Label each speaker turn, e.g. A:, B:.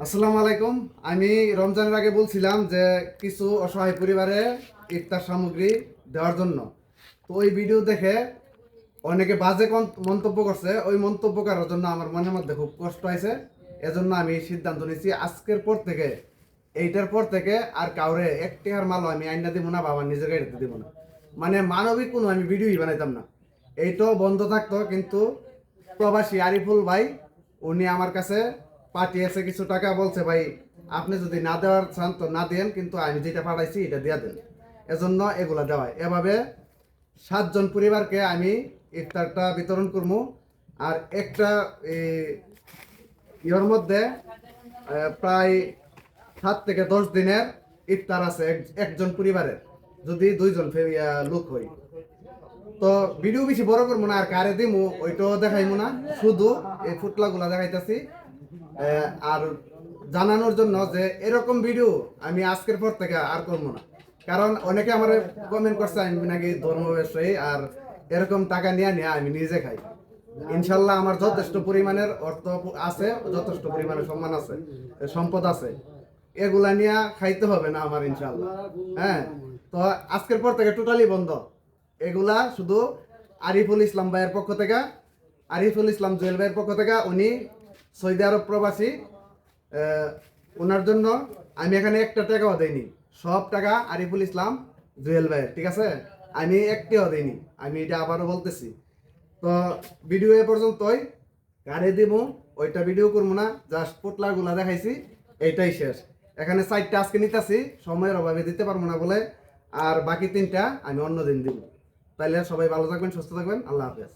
A: আসসালামু আলাইকুম। আমি রমজানের আগে বলছিলাম যে কিছু অসহায় পরিবারে ইফতার সামগ্রী দেওয়ার জন্য। তো ওই ভিডিও দেখে অনেকে বাজে মন্তব্য করছে। ওই মন্তব্য করার জন্য আমার মনের মধ্যে খুব কষ্ট হয়েছে। এজন্য আমি সিদ্ধান্ত নিয়েছি আজকের পর থেকে, এইটার পর থেকে আর কাউরে এক টিহার মালও আমি আইনা দিব না, বাবা নিজের গাড়িতে দিব না। মানে মানবিক কোনো আমি ভিডিওই বানাইতাম না। এইটাও বন্ধ থাকতো। কিন্তু প্রবাসী আরিফুল ভাই উনি আমার কাছে পাঠিয়েছে কিছু টাকা, বলছে ভাই আপনি যদি না দেওয়ার চান তো না দেন, কিন্তু আমি যেটা পাঠাইছি এটা দিয়ে দেন। এজন্য এগুলা দেওয়ায় এভাবে 7 জন পরিবারকে আমি ইফতারটা বিতরণ করবো। আর একটা ইয়ের মধ্যে প্রায় 7 থেকে 10 দিনের ইফতার আছে একজন পরিবারের, যদি 2 জন লোক হয়। তো ভিডিও বেশি বড় করবো না, আর কারে দিমু ওইটাও দেখাইমু না, শুধু এই ফুটলাগুলা দেখাইতেছি। আর জানানোর জন্য যে এরকম ভিডিও আমি আজকের পর থেকে আর করবো না। কারণ অনেকে আমার কমেন্ট করছে আমি নাকি ধর্ম ব্যবসায়ী, আর এরকম টাকা নিয়ে নিয়ে আমি নিজে খাই। ইনশাল্লাহ আমার যথেষ্ট পরিমাণের অর্থ আছে, যথেষ্ট পরিমাণের সম্মান আছে, সম্পদ আছে, এগুলা নিয়ে খাইতে হবে না আমার ইনশাল্লাহ। হ্যাঁ, তো আজকের পর থেকে টোটালি বন্ধ এগুলা। শুধু আরিফুল ইসলাম ভাইয়ের পক্ষ থেকে, আরিফুল ইসলাম জুয়েল ভাইয়ের পক্ষ থেকে, উনি সৌদি আরব প্রবাসী। ওনার জন্য আমি এখানে একটা টাকাও দেইনি, সব টাকা আরিফুল ইসলাম জুয়েল ভাইয়ের, ঠিক আছে? আমি একটিও দেইনি, আমি এটা আবারও বলতেছি। তো ভিডিও এ পর্যন্তই, কারে দিব ওইটা ভিডিও করবো না, জাস্ট পোটলাগুলা দেখাইছি, এইটাই শেষ। এখানে 4টা আজকে নিতেছি, সময়ের অভাবে দিতে পারবো না বলে, আর বাকি 3টা আমি অন্য দিন দিব। তাইলে সবাই ভালো থাকবেন, সুস্থ থাকবেন, আল্লাহ হাফেজ।